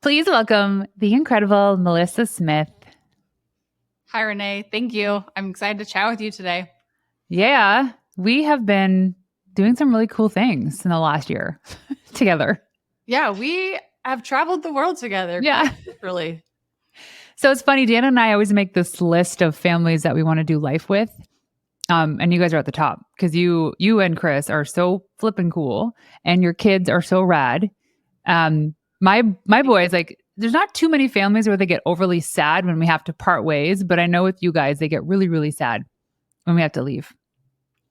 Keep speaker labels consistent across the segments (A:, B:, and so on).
A: Please welcome the incredible Melissa Smith.
B: Hi, Renee. Thank you. I'm excited to chat with you today.
A: Yeah, we have been doing some really cool things in the last year together.
B: Yeah, we have traveled the world together
A: Yeah.
B: quite literally.
A: So it's funny, Dan and I always make this list of families that we want to do life with. And you guys are at the top because you and Chris are so flippin' cool and your kids are so rad. My boys, like, there's not too many families where they get overly sad when we have to part ways, but I know with you guys they get really, really sad when we have to leave.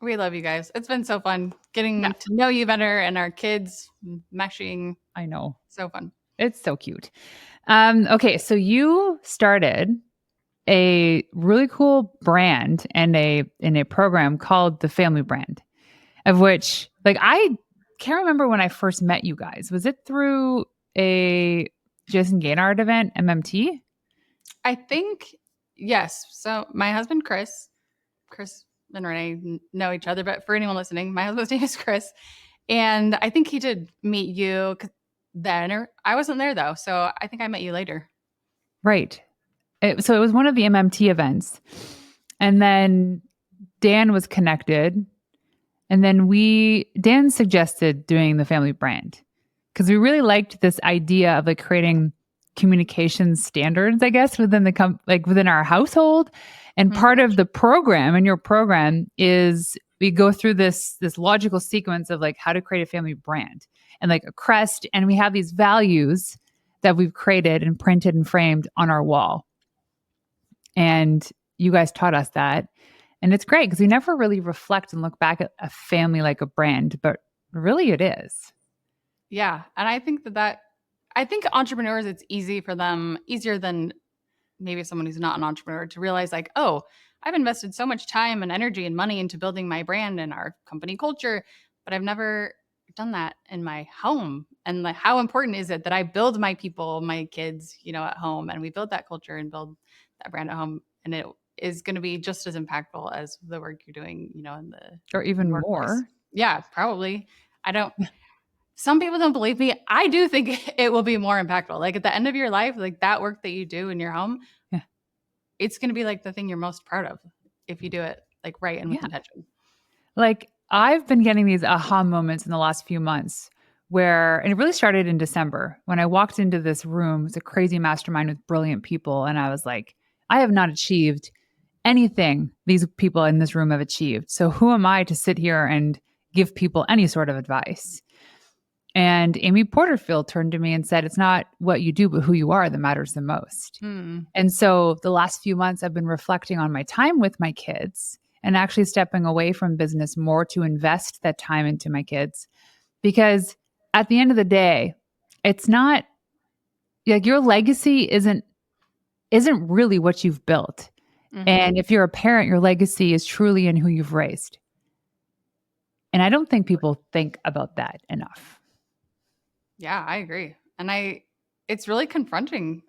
B: We love you guys. It's been so fun
A: Yeah.
B: getting to know you better and our kids meshing.
A: I know.
B: So fun.
A: It's so cute. Okay, so you started a really cool brand and a in a program called the Family Brand, of which like I can't remember when I first met you guys. Was it through a Jason Gaynard event, MMT?
B: I think, yes. So my husband, Chris and Renee know each other, but for anyone listening, my husband's name is Chris. And I think he did meet you then, or I wasn't there though. So I think I met you later.
A: Right. So it was one of the MMT events. And then Dan was connected. And then Dan suggested doing the Family Brand because we really liked this idea of like creating communication standards, I guess, within within our household. And part of the program and your program is we go through this logical sequence of like how to create a family brand and like a crest. And we have these values that we've created and printed and framed on our wall. And you guys taught us that. And it's great because we never really reflect and look back at a family like a brand, but really it is.
B: Yeah. And I think I think entrepreneurs, it's easy for them, easier than maybe someone who's not an entrepreneur to realize, like, oh, I've invested so much time and energy and money into building my brand and our company culture, but I've never done that in my home. And like, how important is it that I build my people, my kids, at home, and we build that culture and build that brand at home, and it is going to be just as impactful as the work you're doing, in the
A: Or even
B: workplace.
A: more.
B: Yeah, probably. I don't. Some people don't believe me. I do think it will be more impactful. Like at the end of your life, like that work that you do in your home,
A: Yeah.
B: it's going to be like the thing you're most proud of if you do it like right and with
A: Yeah.
B: intention.
A: Like I've been getting these aha moments in the last few months and it really started in December when I walked into this room. It's a crazy mastermind with brilliant people. And I was like, I have not achieved anything these people in this room have achieved. So who am I to sit here and give people any sort of advice? And Amy Porterfield turned to me and said, it's not what you do, but who you are that matters the most. And so the last few months, I've been reflecting on my time with my kids and actually stepping away from business more to invest that time into my kids. Because at the end of the day, it's not like your legacy isn't really what you've built.
B: Mm-hmm.
A: And if you're a parent, your legacy is truly in who you've raised. And I don't think people think about that enough.
B: Yeah, I agree. And it's really confronting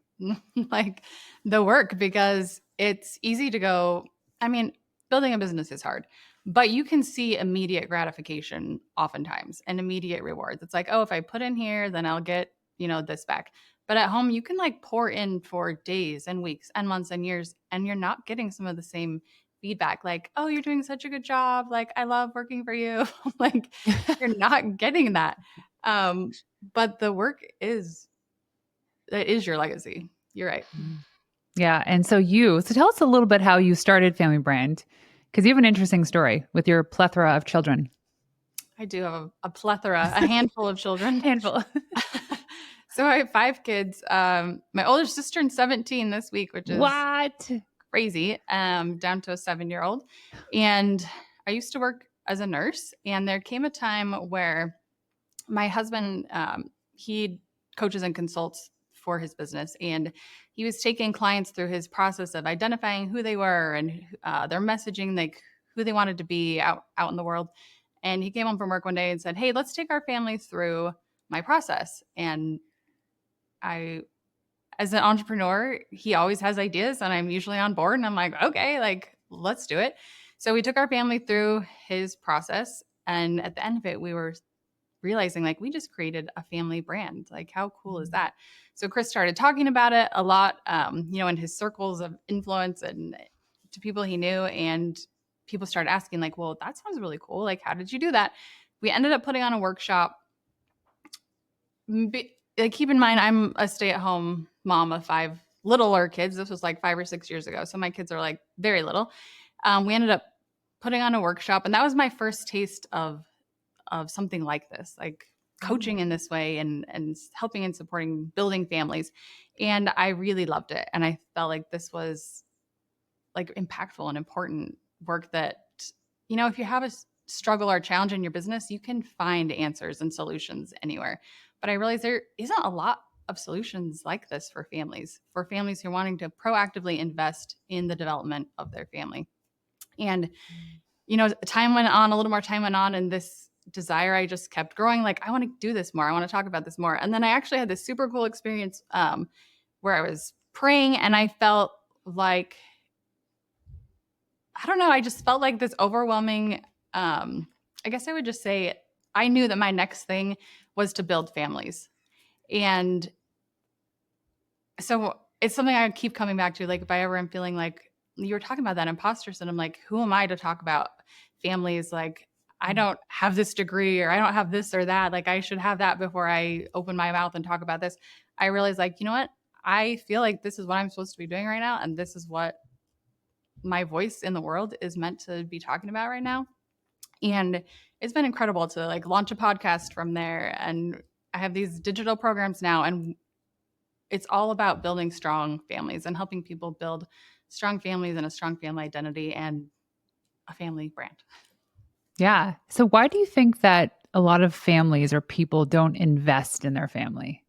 B: like the work, because it's easy to go, I mean, building a business is hard, but you can see immediate gratification oftentimes and immediate rewards. It's like, oh, if I put in here, then I'll get, this back. But at home, you can like pour in for days and weeks and months and years, and you're not getting some of the same feedback. Like, oh, you're doing such a good job. Like, I love working for you. Like, you're not getting that. But the work is your legacy. You're right.
A: Yeah. And so tell us a little bit how you started Family Brand, because you have an interesting story with your plethora of children.
B: I do have a plethora, a handful of children.
A: Handful.
B: So I have 5 kids. My older sister turned 17 this week, which is
A: what?
B: Crazy. Down to a 7-year-old. And I used to work as a nurse, and there came a time where my husband, he coaches and consults for his business, and he was taking clients through his process of identifying who they were and their messaging, like who they wanted to be out in the world. And he came home from work one day and said, hey, let's take our family through my process. And as an entrepreneur, he always has ideas, and I'm usually on board, and I'm like, okay, like, let's do it. So we took our family through his process, and at the end of it, we were realizing like we just created a family brand. Like how cool is that? So Chris started talking about it a lot, in his circles of influence and to people he knew. And people started asking like, well, that sounds really cool. Like, how did you do that? We ended up putting on a workshop. Keep in mind, I'm a stay-at-home mom of 5 littler kids. This was like 5 or 6 years ago. So my kids are like very little. We ended up putting on a workshop, and that was my first taste of something like this, like coaching in this way and helping and supporting building families. And I really loved it. And I felt like this was like impactful and important work that, if you have a struggle or challenge in your business, you can find answers and solutions anywhere. But I realized there isn't a lot of solutions like this for families who are wanting to proactively invest in the development of their family. And, time went on, a little more time went on, and this desire, I just kept growing. Like, I want to do this more. I want to talk about this more. And then I actually had this super cool experience where I was praying and I felt like, I don't know, I just felt like this overwhelming, I guess I would just say, I knew that my next thing was to build families. And so it's something I keep coming back to. Like, if I ever am feeling like you were talking about that imposter syndrome, like, who am I to talk about families? Like, I don't have this degree or I don't have this or that. Like, I should have that before I open my mouth and talk about this. I realized, like, you know what? I feel like this is what I'm supposed to be doing right now. And this is what my voice in the world is meant to be talking about right now. And it's been incredible to like launch a podcast from there. And I have these digital programs now, and it's all about building strong families and helping people build strong families and a strong family identity and a family brand.
A: Yeah. So why do you think that a lot of families or people don't invest in their family?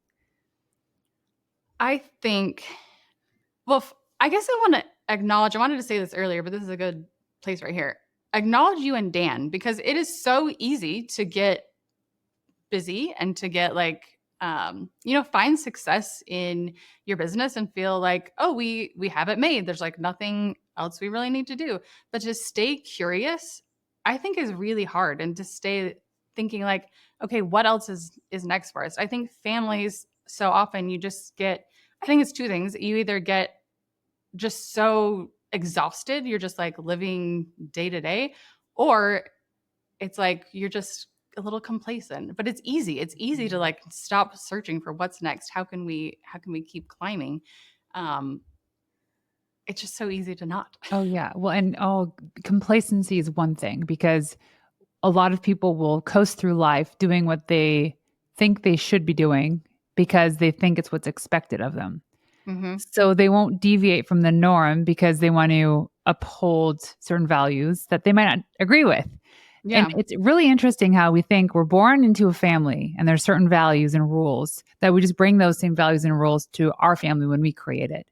B: I think, I guess I want to acknowledge, I wanted to say this earlier, but this is a good place right here. Acknowledge you and Dan, because it is so easy to get busy and to get like, find success in your business and feel like, oh, we have it made. There's like nothing else we really need to do. But to stay curious, I think is really hard. And to stay thinking like, okay, what else is next for us? I think families, so often you just get, I think it's 2 things. You either get just so exhausted, you're just like living day to day, or it's like you're just a little complacent. But it's easy to like stop searching for what's next. How can we keep climbing? It's just so easy to not.
A: Oh, yeah. Well, and complacency is one thing, because a lot of people will coast through life doing what they think they should be doing because they think it's what's expected of them.
B: Mm-hmm.
A: So they won't deviate from the norm because they want to uphold certain values that they might not agree with.
B: Yeah.
A: And it's really interesting how we think we're born into a family and there's certain values and rules that we just bring those same values and rules to our family when we create it.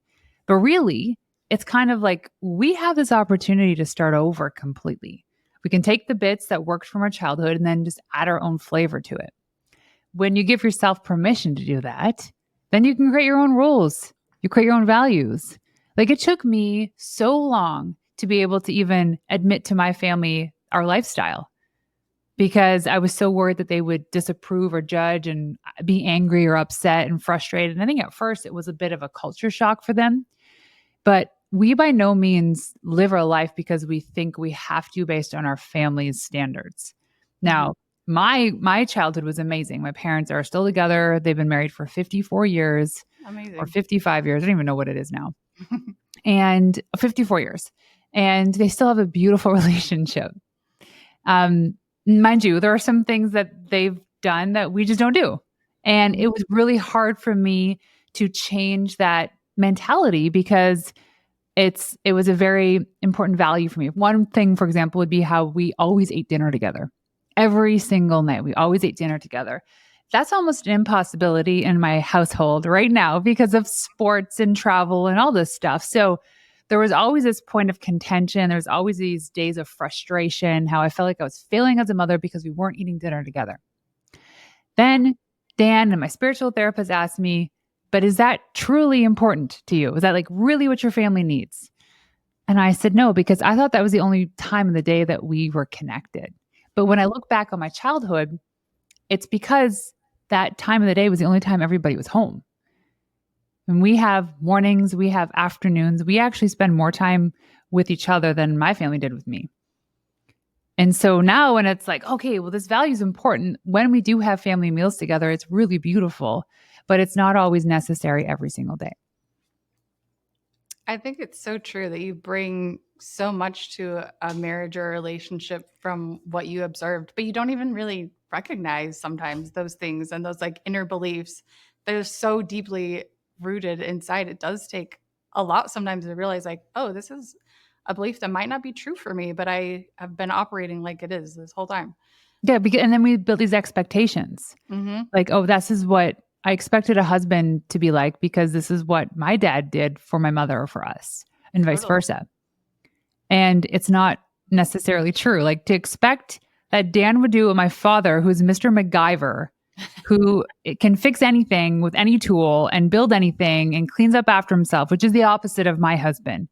A: But really, it's kind of like we have this opportunity to start over completely. We can take the bits that worked from our childhood and then just add our own flavor to it. When you give yourself permission to do that, then you can create your own rules. You create your own values. Like, it took me so long to be able to even admit to my family our lifestyle, because I was so worried that they would disapprove or judge and be angry or upset and frustrated. And I think at first it was a bit of a culture shock for them. But we by no means live our life because we think we have to based on our family's standards. Now, my childhood was amazing. My parents are still together. They've been married for 54 years.
B: Amazing.
A: Or 55 years. I don't even know what it is now. And 54 years. And they still have a beautiful relationship. Mind you, there are some things that they've done that we just don't do. And it was really hard for me to change that mentality because it was a very important value for me. One thing, for example, would be how we always ate dinner together. Every single night, we always ate dinner together. That's almost an impossibility in my household right now because of sports and travel and all this stuff. So there was always this point of contention. There was always these days of frustration, how I felt like I was failing as a mother because we weren't eating dinner together. Then Dan and my spiritual therapist asked me, but is that truly important to you? Is that like really what your family needs? And I said no, because I thought that was the only time in the day that we were connected. But when I look back on my childhood, it's because that time of the day was the only time everybody was home. And we have mornings, we have afternoons. We actually spend more time with each other than my family did with me. And so now when it's like, okay, well, this value is important. When we do have family meals together, it's really beautiful, but it's not always necessary every single day.
B: I think it's so true that you bring so much to a marriage or relationship from what you observed, but you don't even really recognize sometimes those things and those like inner beliefs that are so deeply rooted inside. It does take a lot sometimes to realize, like, oh, this is a belief that might not be true for me, but I have been operating like it is this whole time.
A: Yeah, because, and then we build these expectations.
B: Mm-hmm.
A: Like, oh, this is what I expected a husband to be like because this is what my dad did for my mother or for us, and vice
B: Totally.
A: versa. And it's not necessarily true. Like to expect that Dan would do what my father, who's Mr. MacGyver, who can fix anything with any tool and build anything and cleans up after himself, which is the opposite of my husband.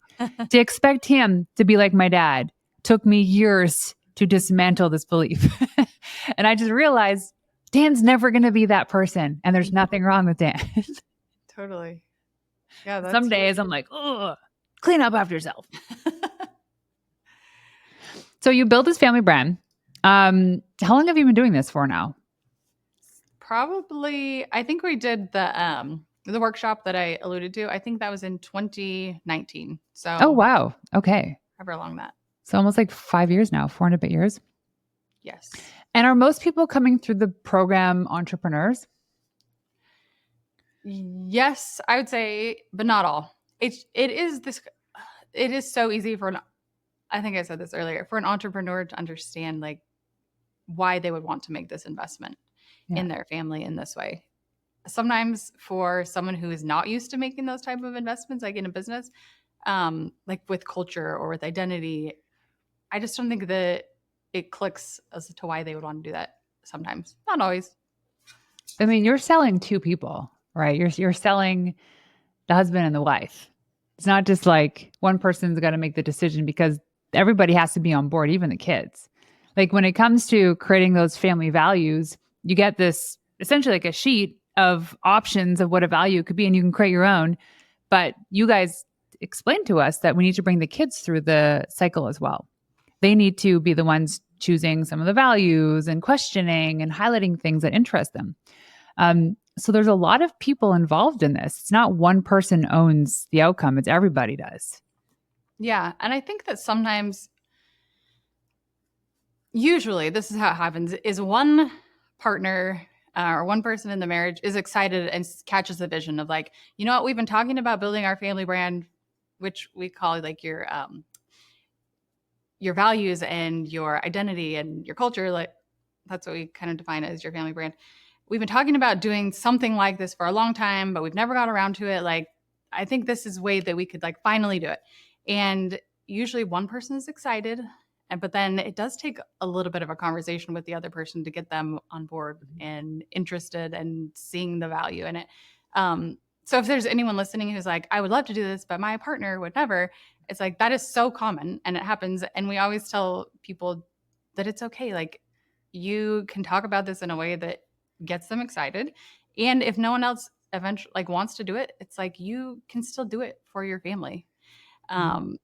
A: To expect him to be like my dad took me years to dismantle this belief. And I just realized Dan's never going to be that person. And there's nothing wrong with Dan.
B: Totally. Yeah, that's
A: Some days I'm like, oh, clean up after yourself. So you build this family brand. How long have you been doing this for now?
B: probably. I think we did the workshop that I alluded to. I think that was in 2019. So
A: Oh, wow. Okay.
B: however long that.
A: So almost like 5 years now, 4.5 years.
B: Yes.
A: And are most people coming through the program entrepreneurs?
B: Yes, I would say, but not all. It is this. It is so easy for an. I think I said this earlier, for an entrepreneur to understand like why they would want to make this investment
A: Yeah.
B: in their family in this way. Sometimes for someone who is not used to making those type of investments, like in a business, like with culture or with identity, I just don't think that it clicks as to why they would want to do that. Sometimes, not always.
A: I mean, you're selling two people, right? You're selling the husband and the wife. It's not just like one person's got to make the decision because everybody has to be on board, even the kids. Like when it comes to creating those family values, you get this essentially like a sheet of options of what a value could be, and you can create your own. But you guys explained to us that we need to bring the kids through the cycle as well. They need to be the ones choosing some of the values and questioning and highlighting things that interest them. So there's a lot of people involved in this. It's not one person owns the outcome, it's everybody does.
B: Yeah. And I think that sometimes, usually, this is how it happens is one partner or one person in the marriage is excited and catches the vision of like, you know what, we've been talking about building our family brand, which we call like your values and your identity and your culture. Like that's what we kind of define as your family brand. We've been talking about doing something like this for a long time, but we've never got around to it. Like, I think this is a way that we could like finally do it. And usually one person is excited, but then it does take a little bit of a conversation with the other person to get them on board and interested and seeing the value in it. So if there's anyone listening who's like, I would love to do this, but my partner would never, it's like that is so common and it happens. And we always tell people that it's okay. Like you can talk about this in a way that gets them excited. And if no one else eventually like wants to do it, it's like you can still do it for your family. Um,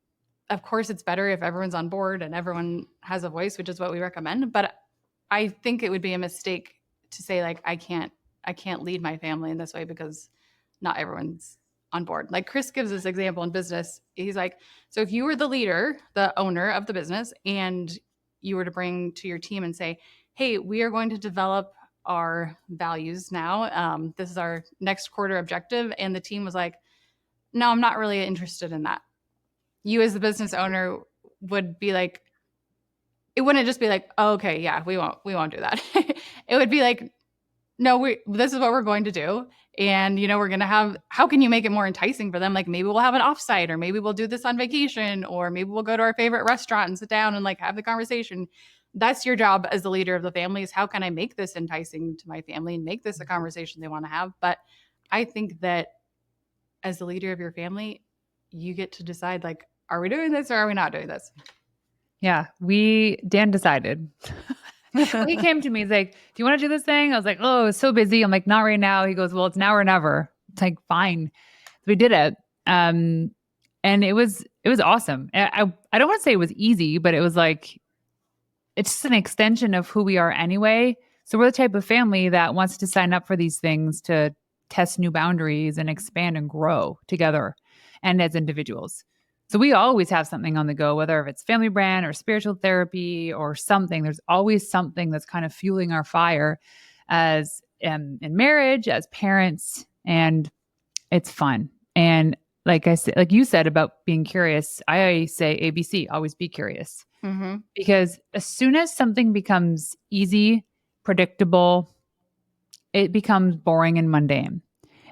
B: of course, it's better if everyone's on board and everyone has a voice, which is what we recommend. But I think it would be a mistake to say like I can't lead my family in this way because not everyone's on board. Like Chris gives this example in business. He's like, so if you were the leader, the owner of the business, and you were to bring to your team and say, hey, we are going to develop our values now. This is our next quarter objective. And the team was like, no, I'm not really interested in that. You as the business owner would be like, it wouldn't just be like, oh, okay, yeah, we won't do that. It would be like, no, this is what we're going to do. And, we're going to have, how can you make it more enticing for them? Like maybe we'll have an offsite or maybe we'll do this on vacation or maybe we'll go to our favorite restaurant and sit down and like have the conversation. That's your job as the leader of the family is how can I make this enticing to my family and make this a conversation they want to have? But I think that as the leader of your family, you get to decide like, are we doing this or are we not doing this?
A: Yeah, Dan decided. Well, he came to me. He's like, "Do you want to do this thing?" I was like, "Oh, it's so busy." I'm like, "Not right now." He goes, "Well, it's now or never." It's like, fine. So we did it. Um, and it was awesome. I don't want to say it was easy, but it was like it's just an extension of who we are anyway. So we're the type of family that wants to sign up for these things to test new boundaries and expand and grow together and as individuals. So we always have something on the go, whether if it's family brand or spiritual therapy or something. There's always something that's kind of fueling our fire as in marriage, as parents, and it's fun. And like I said, like you said about being curious, I say ABC, always be curious.
B: Mm-hmm.
A: Because as soon as something becomes easy, predictable, it becomes boring and mundane.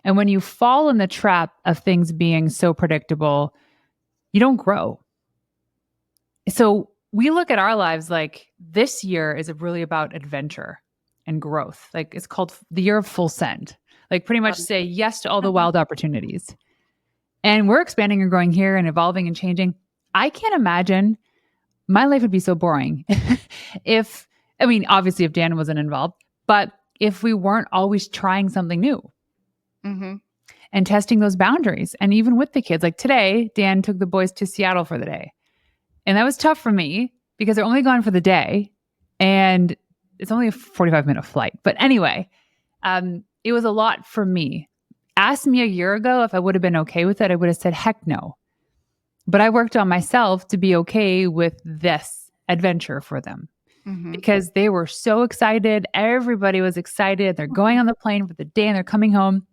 A: And when you fall in the trap of things being so predictable, you don't grow. So we look at our lives like this year is really about adventure and growth. Like it's called the year of full send. Like pretty much say yes to all the wild opportunities. And we're expanding and growing here and evolving and changing. I can't imagine my life would be so boring if, I mean, obviously if Dan wasn't involved, but if we weren't always trying something new
B: Mm-hmm.
A: and testing those boundaries. And even with the kids, like today, Dan took the boys to Seattle for the day. And that was tough for me because they're only gone for the day and it's only a 45-minute flight. But anyway, it was a lot for me. Ask me a year ago if I would have been okay with it, I would have said, heck no. But I worked on myself to be okay with this adventure for them
B: Mm-hmm.
A: because they were so excited. Everybody was excited. They're going on the plane for the day and they're coming home.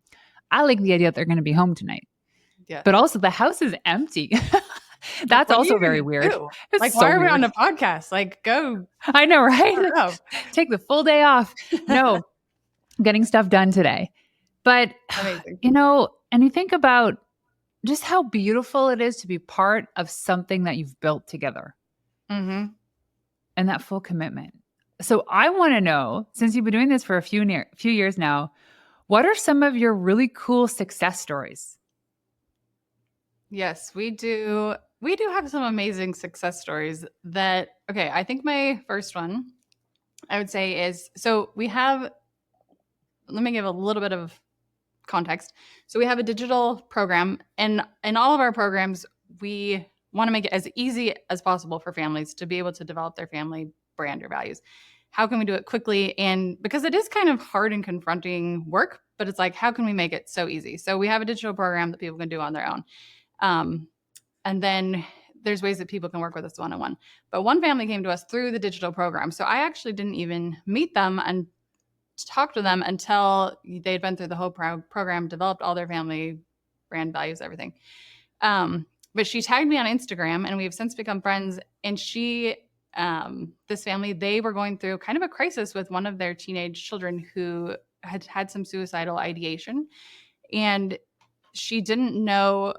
A: I like the idea that they're going to be home tonight.
B: Yes.
A: But also the house is empty. That's
B: Like, what are
A: also
B: you
A: very
B: gonna
A: weird.
B: do?
A: It's
B: Like,
A: so
B: why are we
A: weird.
B: on a podcast? Like, go.
A: I know,
B: I
A: right?
B: don't know.
A: Take the full day off. No, getting stuff done today. But,
B: Amazing.
A: and you think about just how beautiful it is to be part of something that you've built together
B: Mm-hmm.
A: and that full commitment. So I want to know, since you've been doing this for a few years now, what are some of your really cool success stories?
B: Yes, we do. We do have some amazing success stories that, okay, I think my first one I would say is so we have, let me give a little bit of context. So we have a digital program, and in all of our programs, we want to make it as easy as possible for families to be able to develop their family brand or values. How can we do it quickly? And because it is kind of hard and confronting work, but it's like, how can we make it so easy? So we have a digital program that people can do on their own. And then there's ways that people can work with us one-on-one. But one family came to us through the digital program. So I actually didn't even meet them and talk to them until they'd been through the whole program, developed all their family brand values, everything. But she tagged me on Instagram and we've since become friends. And this family, they were going through kind of a crisis with one of their teenage children who had had some suicidal ideation. And she didn't know,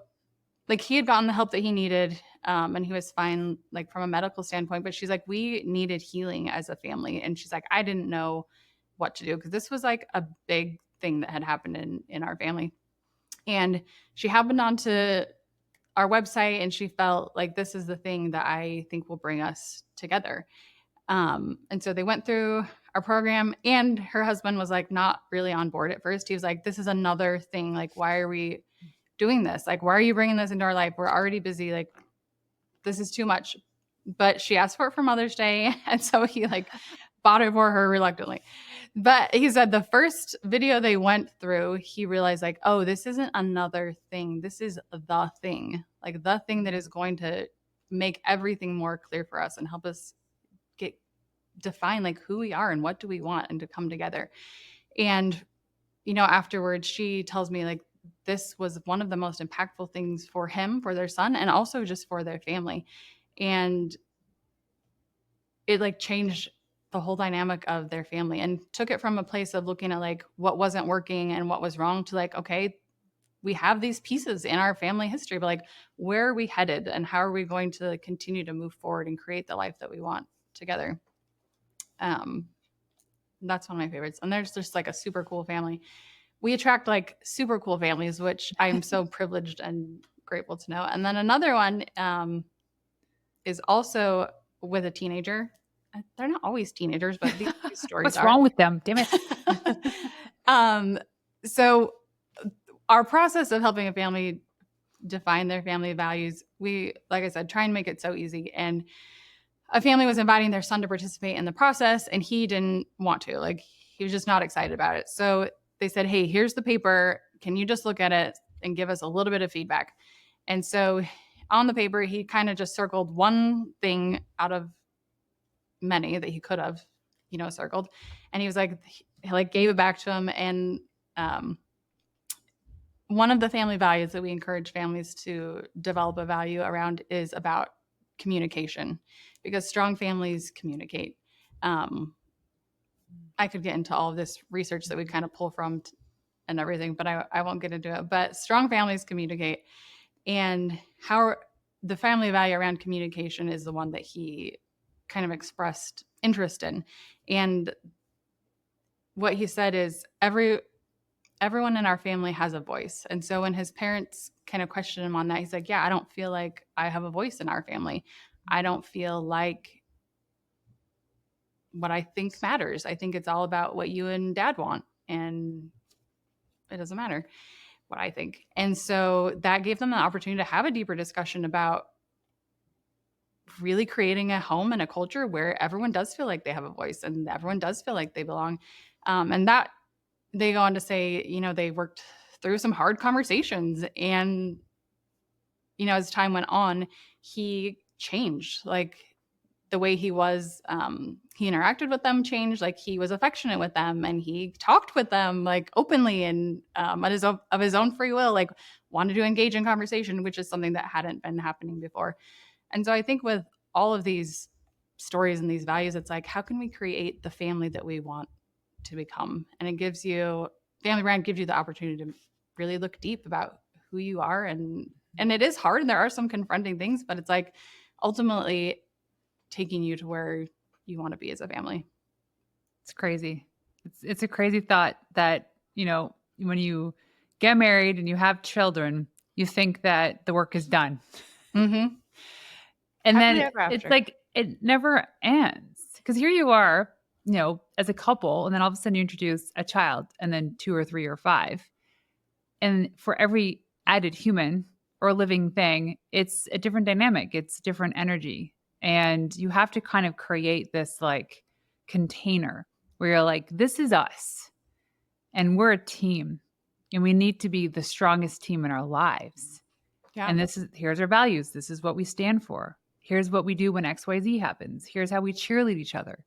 B: like he had gotten the help that he needed, and he was fine, like from a medical standpoint. But she's like, we needed healing as a family, and she's like, I didn't know what to do because this was like a big thing that had happened in our family. And she happened onto our website, and she felt like this is the thing that I think will bring us together. And so they went through our program, and her husband was like not really on board at first. He was like, this is another thing. Like, why are we doing this? Like, why are you bringing this into our life? We're already busy. Like, this is too much. But she asked for it for Mother's Day. And so he like bought it for her reluctantly. But he said the first video they went through, he realized like, oh, this isn't another thing. This is the thing, like the thing that is going to make everything more clear for us and help us define like who we are and what do we want and to come together. And, afterwards she tells me like, this was one of the most impactful things for him, for their son, and also just for their family. And it like changed the whole dynamic of their family and took it from a place of looking at like what wasn't working and what was wrong to like, okay, we have these pieces in our family history, but like, where are we headed and how are we going to continue to move forward and create the life that we want together? That's one of my favorites. And there's just like a super cool family. We attract like super cool families, which I'm so privileged and grateful to know. And then another one is also with a teenager. they're not always teenagers, but these stories
A: What's
B: are.
A: wrong with them? Damn it.
B: um, so our process of helping a family define their family values, we, like I said, try and make it so easy. And a family was inviting their son to participate in the process, and he didn't want to. Like, he was just not excited about it. So they said, "Hey, here's the paper. Can you just look at it and give us a little bit of feedback?" And so on the paper, he kind of just circled one thing out of many that he could have, circled. And he was like, he like gave it back to him. And um, one of the family values that we encourage families to develop a value around is about communication, because strong families communicate. Um, I could get into all of this research that we kind of pull from and everything, but I won't get into it. But strong families communicate, and how the family value around communication is the one that he kind of expressed interest in. And what he said is everyone in our family has a voice. And so when his parents kind of questioned him on that, he's like, "Yeah, I don't feel like I have a voice in our family. I don't feel like what I think matters. I think it's all about what you and dad want. And it doesn't matter what I think." And so that gave them the opportunity to have a deeper discussion about really creating a home and a culture where everyone does feel like they have a voice and everyone does feel like they belong. And that they go on to say, they worked through some hard conversations, and, as time went on, he changed. Like, the way he was, he interacted with them changed. Like, he was affectionate with them, and he talked with them like openly and of his own free will, like wanted to engage in conversation, which is something that hadn't been happening before. And so I think with all of these stories and these values, it's like, how can we create the family that we want to become? And it gives you, Family Brand gives you the opportunity to really look deep about who you are. And it is hard, and there are some confronting things, but it's like ultimately taking you to where you want to be as a family.
A: It's crazy. It's a crazy thought that, when you get married and you have children, you think that the work is done.
B: Mm-hmm.
A: And
B: Happily
A: then
B: ever
A: it's
B: after.
A: like it never ends. Because here you are, as a couple, and then all of a sudden you introduce a child, and then 2 or 3 or 5. And for every added human or living thing, it's a different dynamic, it's different energy. And you have to kind of create this like container where you're like, this is us, and we're a team, and we need to be the strongest team in our lives.
B: Yeah.
A: And here's our values. This is what we stand for. Here's what we do when XYZ happens. Here's how we cheerlead each other.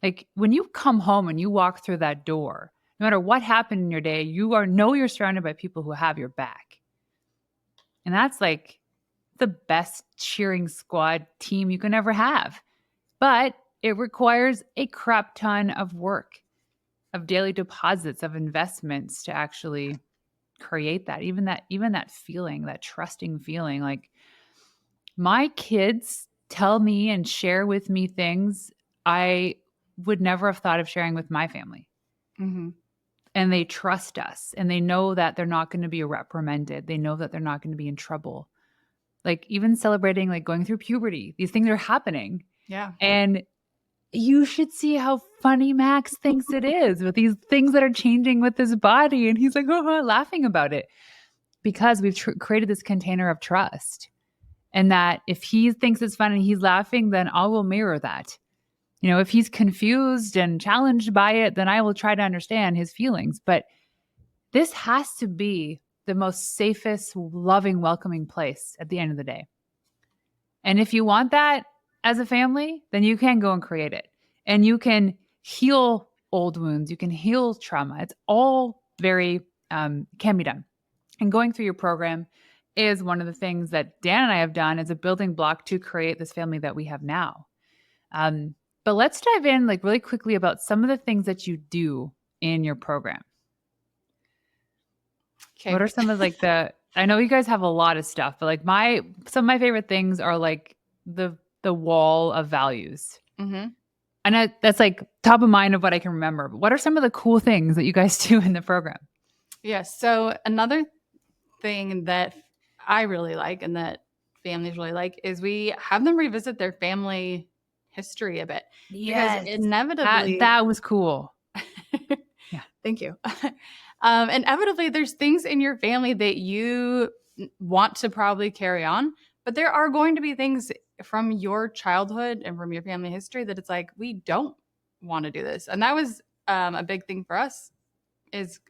A: Like, when you come home and you walk through that door, no matter what happened in your day, you're surrounded by people who have your back. And that's like the best cheering squad team you can ever have. But it requires a crap ton of work, of daily deposits, of investments to actually create that. Even that feeling, that trusting feeling. Like, my kids tell me and share with me things I would never have thought of sharing with my family.
B: Mm-hmm.
A: And they trust us, and they know that they're not going to be reprimanded. They know that they're not going to be in trouble. Like, even celebrating, like going through puberty, these things are happening.
B: Yeah.
A: And you should see how funny Max thinks it is with these things that are changing with his body. And he's like, oh, laughing about it, because we've created this container of trust. And that if he thinks it's fun and he's laughing, then I will mirror that. If he's confused and challenged by it, then I will try to understand his feelings. But this has to be the most safest, loving, welcoming place at the end of the day. And if you want that as a family, then you can go and create it. And you can heal old wounds. You can heal trauma. It's all very, can be done. And going through your program is one of the things that Dan and I have done as a building block to create this family that we have now. But let's dive in like really quickly about some of the things that you do in your program.
B: Okay.
A: What are some of like I know you guys have a lot of stuff, but like some of my favorite things are like the wall of values.
B: Mm-hmm.
A: And that's like top of mind of what I can remember. But what are some of the cool things that you guys do in the program?
B: Yeah. So another thing that I really like and that families really like is we have them revisit their family history a bit because
A: Yes.
B: inevitably,
A: That was cool. Yeah.
B: thank you. Inevitably, there's things in your family that you want to probably carry on, but there are going to be things from your childhood and from your family history that it's like, we don't want to do this. And that was a big thing for us is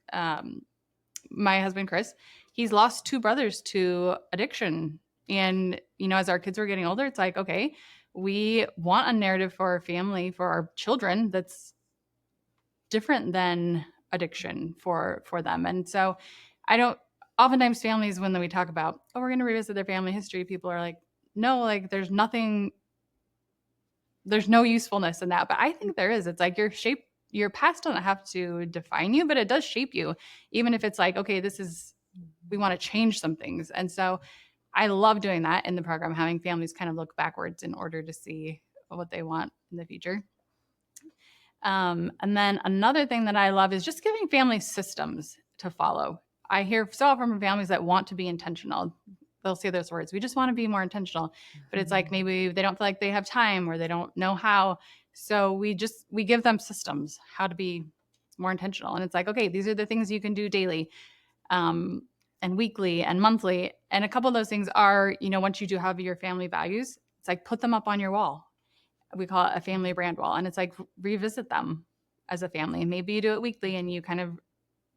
B: my husband, Chris, he's lost two brothers to addiction. And, as our kids were getting older, it's like, okay, we want a narrative for our family, for our children that's different than addiction for them. And so I don't oftentimes families when we talk about, oh, we're going to revisit their family history, people are like, no, like there's no usefulness in that. But I think there is. It's like your past doesn't have to define you, but it does shape you. Even if it's like, okay, we want to change some things. And so I love doing that in the program, having families kind of look backwards in order to see what they want in the future. And then another thing that I love is just giving families systems to follow. I hear so often from families that want to be intentional. They'll say those words, we just want to be more intentional. But it's like maybe they don't feel like they have time or they don't know how. So we give them systems, how to be more intentional. And it's like, okay, these are the things you can do daily, and weekly and monthly. And a couple of those things are, once you do have your family values, it's like put them up on your wall. We call it a family brand wall. And it's like revisit them as a family. And maybe you do it weekly and you kind of,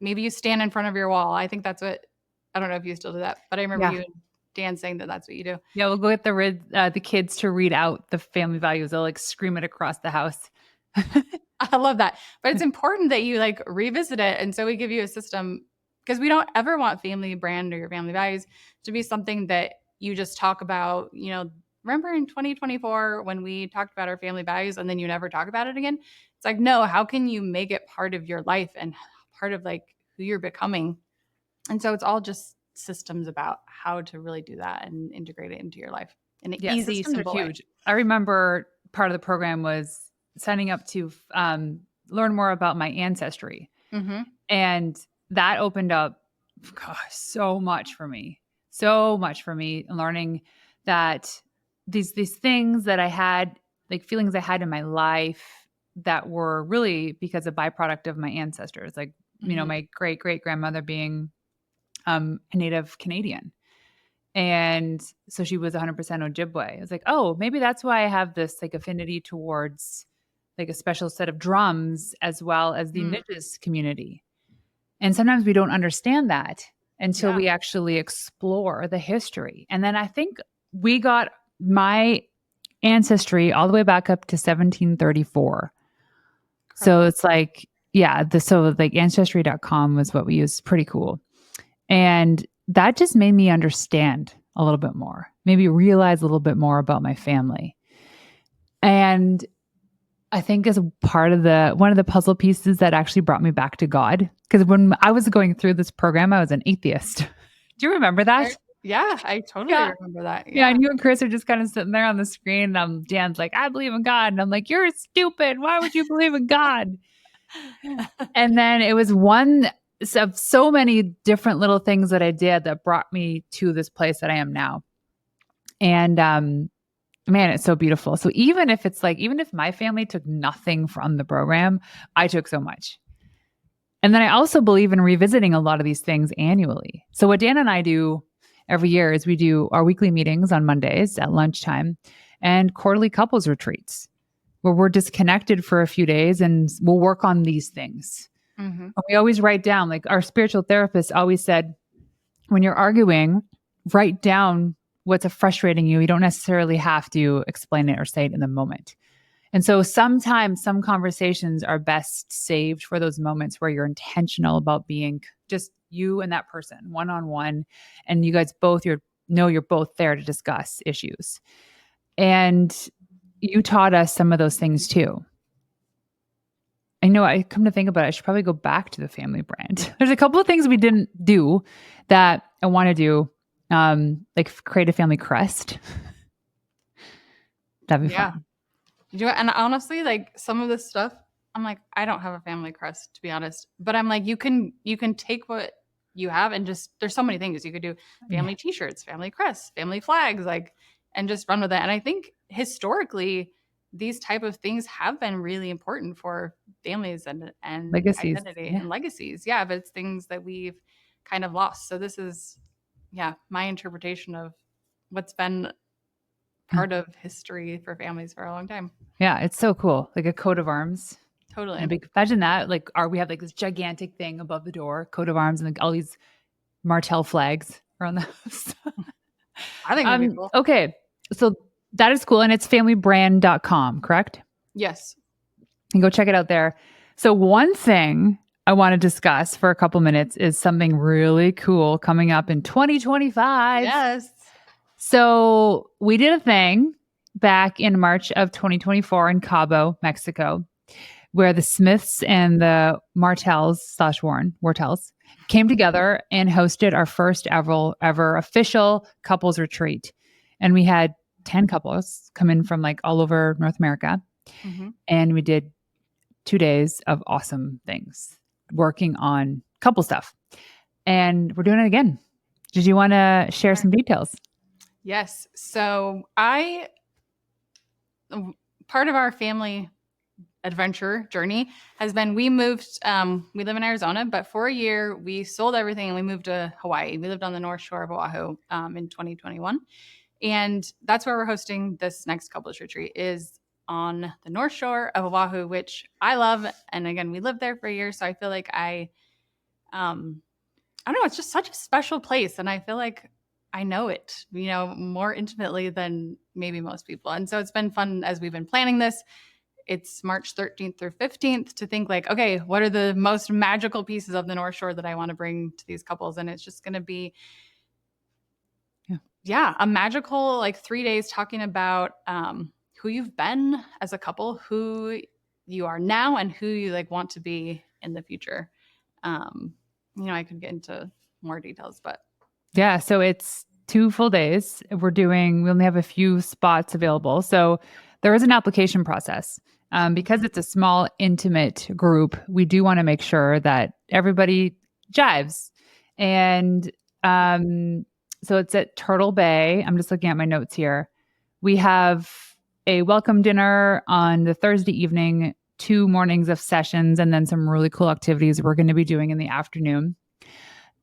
B: maybe you stand in front of your wall. I think that's what, I don't know if you still do that, but I remember you and Dan saying that that's what you do.
A: Yeah, we'll go get the kids to read out the family values. They'll like scream it across the house.
B: I love that. But it's important that you like revisit it. And so we give you a system because we don't ever want family brand or your family values to be something that you just talk about, remember in 2024 when we talked about our family values and then you never talk about it again? It's like, no, how can you make it part of your life and part of like who you're becoming? And so it's all just systems about how to really do that and integrate it into your life in an easy, simple way.
A: I remember part of the program was signing up to learn more about my ancestry.
B: Mm-hmm.
A: And that opened up so much for me, learning that these things that I had, like feelings I had in my life that were really because a byproduct of my ancestors, like, my great great grandmother being a Native Canadian. And so she was 100% Ojibwe. I was like, oh, maybe that's why I have this like affinity towards like a special set of drums as well as the Indigenous community. And sometimes we don't understand that until we actually explore the history. And then I think we got my ancestry all the way back up to 1734. Correct. So it's like, like ancestry.com was what we used. Pretty cool. And that just made me understand a little bit more, maybe realize a little bit more about my family. And I think as part of one of the puzzle pieces that actually brought me back to God, because when I was going through this program, I was an atheist. Do you remember that?
B: Yeah, I totally remember that.
A: Yeah, and you and Chris are just kind of sitting there on the screen. Dan's like, I believe in God. And I'm like, you're stupid. Why would you believe in God? And then it was one of so many different little things that I did that brought me to this place that I am now. And man, it's so beautiful. So even if my family took nothing from the program, I took so much. And then I also believe in revisiting a lot of these things annually. So what Dan and I do every year is we do our weekly meetings on Mondays at lunchtime and quarterly couples retreats where we're disconnected for a few days and we'll work on these things. Mm-hmm. And we always write down, like our spiritual therapist always said, when you're arguing, write down what's frustrating you. You don't necessarily have to explain it or say it in the moment. And so sometimes some conversations are best saved for those moments where you're intentional about being just you and that person one-on-one. And you guys both, you're both there to discuss issues. And you taught us some of those things too. I know, I come to think about it, I should probably go back to the family brand. There's a couple of things we didn't do that I want to do, like create a family crest. That'd be fun.
B: And honestly, like some of this stuff, I'm like, I don't have a family crest, to be honest. But I'm like, you can take what you have and just, there's so many things you could do. Family t-shirts, family crests, family flags, like, and just run with it. And I think historically, these type of things have been really important for families and
A: Legacies.
B: identity
A: Yeah.
B: and legacies. Yeah, but it's things that we've kind of lost. So this is, yeah, my interpretation of what's been
A: Yeah.
B: part of history for families for a long time.
A: Yeah. It's so cool. Like a coat of arms. And a
B: Totally.
A: big, imagine that. Like, we have like this gigantic thing above the door, coat of arms, and like all these Martell flags around the house.
B: I think it'd be cool.
A: Okay. So that is cool. And it's familybrand.com, correct?
B: Yes.
A: And go check it out there. So one thing I want to discuss for a couple minutes is something really cool coming up in 2025.
B: Yes.
A: So we did a thing back in March of 2024 in Cabo, Mexico, where the Smiths and the Wartells came together and hosted our first ever official couples retreat. And we had 10 couples come in from like all over North America.
B: Mm-hmm.
A: And we did 2 days of awesome things, working on couple stuff. And we're doing it again. Did you want to share some details?
B: Yes. So part of our family adventure journey has been, we moved, we live in Arizona, but for a year we sold everything and we moved to Hawaii. We lived on the North Shore of Oahu in 2021. And that's where we're hosting this next couples retreat, is on the North Shore of Oahu, which I love. And again, we lived there for a year. So I feel like I don't know, it's just such a special place. And I feel like I know it, more intimately than maybe most people. And so it's been fun as we've been planning this. It's March 13th through 15th to think like, okay, what are the most magical pieces of the North Shore that I want to bring to these couples? And it's just going to be, a magical like 3 days talking about who you've been as a couple, who you are now, and who you like want to be in the future. I could get into more details, but
A: yeah, so it's 2 full days. We only have a few spots available. So there is an application process. Because it's a small, intimate group, we do want to make sure that everybody jives. And so it's at Turtle Bay. I'm just looking at my notes here. We have a welcome dinner on the Thursday evening, 2 mornings of sessions, and then some really cool activities we're going to be doing in the afternoon.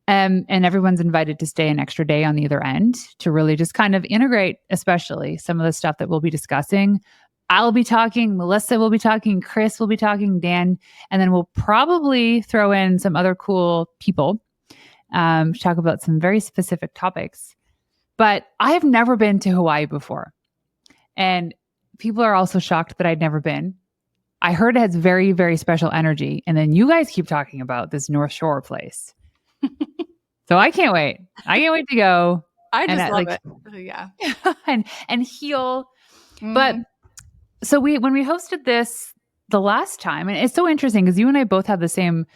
A: And everyone's invited to stay an extra day on the other end to really just kind of integrate, especially some of the stuff that we'll be discussing. I'll be talking, Melissa will be talking, Chris will be talking, Dan, and then we'll probably throw in some other cool people to talk about some very specific topics. But I have never been to Hawaii before. And people are also shocked that I'd never been. I heard it has very, very special energy. And then you guys keep talking about this North Shore place. So I can't wait. I can't wait to go.
B: I just love it. Yeah.
A: and heal. Mm-hmm. But so when we hosted this the last time, and it's so interesting because you and I both have the same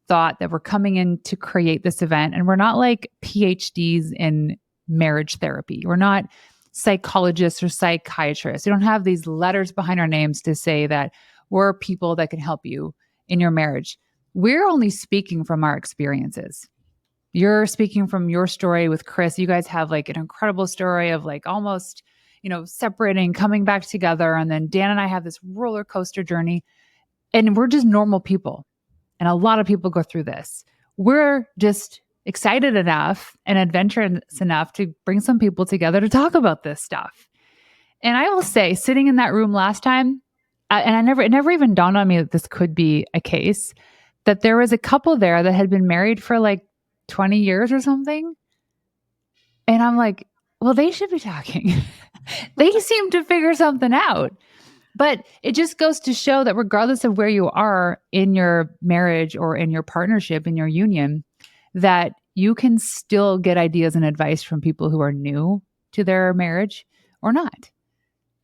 A: thought that we're coming in to create this event, and we're not like PhDs in marriage therapy. We're not psychologists or psychiatrists. We don't have these letters behind our names to say that we're people that can help you in your marriage. We're only speaking from our experiences. You're speaking from your story with Chris. You guys have like an incredible story of like almost, separating, coming back together. And then Dan and I have this roller coaster journey, and we're just normal people. And a lot of people go through this. We're just excited enough and adventurous enough to bring some people together to talk about this stuff. And I will say, sitting in that room last time, and it never even dawned on me that this could be a case, that there was a couple there that had been married for like 20 years or something. And I'm like, well, they should be talking. They seem to figure something out. But it just goes to show that regardless of where you are in your marriage or in your partnership, in your union, that you can still get ideas and advice from people who are new to their marriage or not.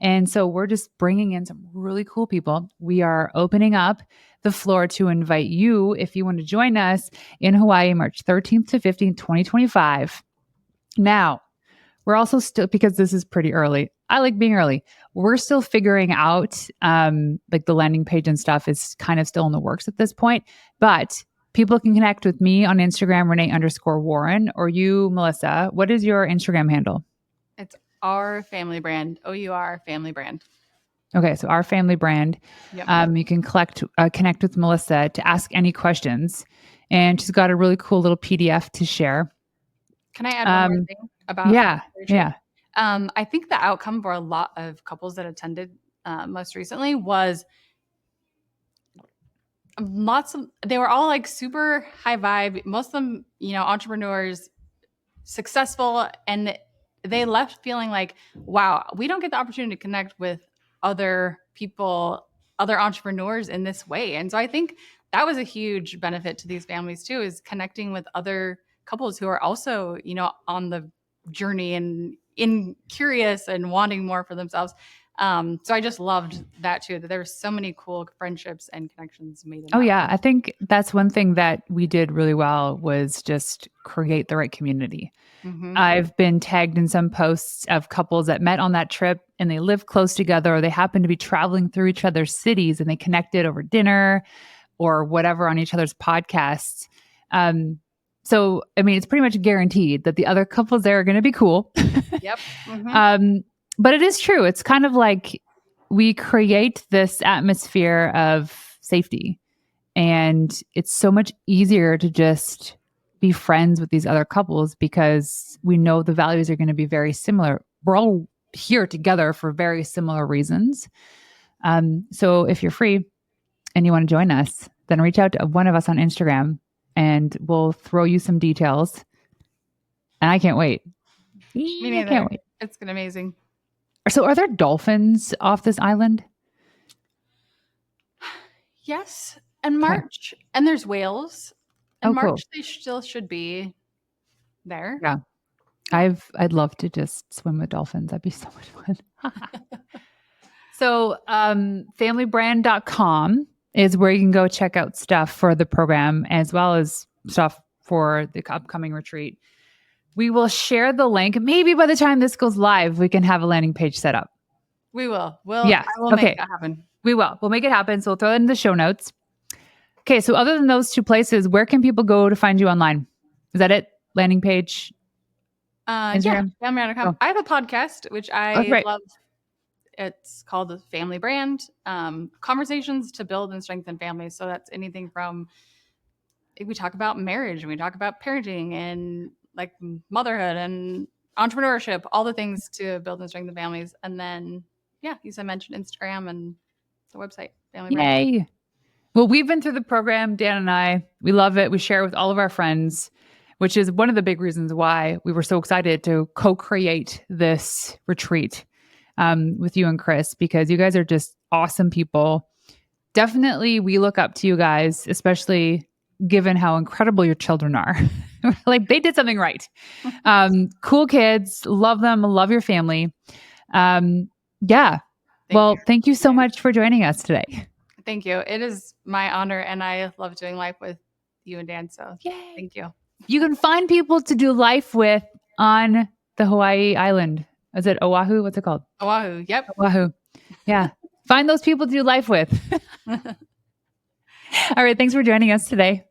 A: And so we're just bringing in some really cool people. We are opening up the floor to invite you, if you want to join us in Hawaii, March 13th to 15th, 2025. Now, we're also still, because this is pretty early, I like being early. We're still figuring out, like the landing page and stuff is kind of still in the works at this point, but people can connect with me on Instagram, Renee_Warren, or you, Melissa. What is your Instagram handle?
B: It's Our Family Brand, OUR Family Brand.
A: Okay, so our family brand.
B: Yep.
A: You can connect with Melissa to ask any questions, and she's got a really cool little PDF to share.
B: Can I add one more
A: Um,
B: thing about
A: yeah,
B: the retreat?
A: yeah.
B: I think the outcome for a lot of couples that attended most recently was they were all like super high vibe. Most of them, entrepreneurs, successful, and they left feeling like, wow, we don't get the opportunity to connect with other people, other entrepreneurs in this way. And so I think that was a huge benefit to these families too, is connecting with other couples who are also, on the journey and in curious and wanting more for themselves. So I just loved that too, that there were so many cool friendships and connections made in
A: Oh
B: that
A: yeah,
B: way.
A: I think that's one thing that we did really well was just create the right community.
B: Mm-hmm.
A: I've been tagged in some posts of couples that met on that trip and they live close together, or they happen to be traveling through each other's cities and they connected over dinner or whatever on each other's podcasts. Um, so, I mean, it's pretty much guaranteed that the other couples there are going to be cool.
B: Yep. Mm-hmm.
A: But it is true. It's kind of like we create this atmosphere of safety, and it's so much easier to just be friends with these other couples because we know the values are going to be very similar. We're all here together for very similar reasons. So if you're free and you want to join us, then reach out to one of us on Instagram and we'll throw you some details. And I can't wait.
B: Me
A: I
B: neither.
A: can't wait.
B: It's been amazing.
A: So are there dolphins off this island?
B: Yes. And
A: Okay.
B: March. And there's whales. In
A: Oh,
B: March,
A: cool.
B: they still should be there.
A: Yeah. I'd love to just swim with dolphins. That'd be so much fun. So familybrand.com is where you can go check out stuff for the program as well as stuff for the upcoming retreat. We will share the link. Maybe by the time this goes live, we can have a landing page set up.
B: We will.
A: Yeah.
B: I will
A: Okay.
B: make that happen.
A: We will. We'll make it happen. So we'll throw it in the show notes. Okay. So other than those two places, where can people go to find you online? Is that it? Landing page?
B: Yeah,
A: Instagram?
B: family.com.
A: Oh.
B: I have a podcast, which I
A: Oh, great.
B: love. It's called The Family Brand, Conversations to Build and Strengthen Families. So that's anything from, we talk about marriage and we talk about parenting and like motherhood and entrepreneurship, all the things to build and strengthen families. And then, yeah, as I mentioned, Instagram and the website, Family Brand.
A: Yay. Well, we've been through the program, Dan and I. We love it. We share it with all of our friends, which is one of the big reasons why we were so excited to co-create this retreat with you and Chris, because you guys are just awesome people. Definitely, we look up to you guys, especially given how incredible your children are. Like they did something right. Cool kids, love them, love your family. Yeah. Thank you so much for joining us today.
B: Thank you. It is my honor, and I love doing life with you and Dan. So thank you.
A: You can find people to do life with on the Hawaii island. Is it Oahu? What's it called?
B: Oahu. Yep.
A: Oahu. Yeah. Find those people to do life with. All right. Thanks for joining us today.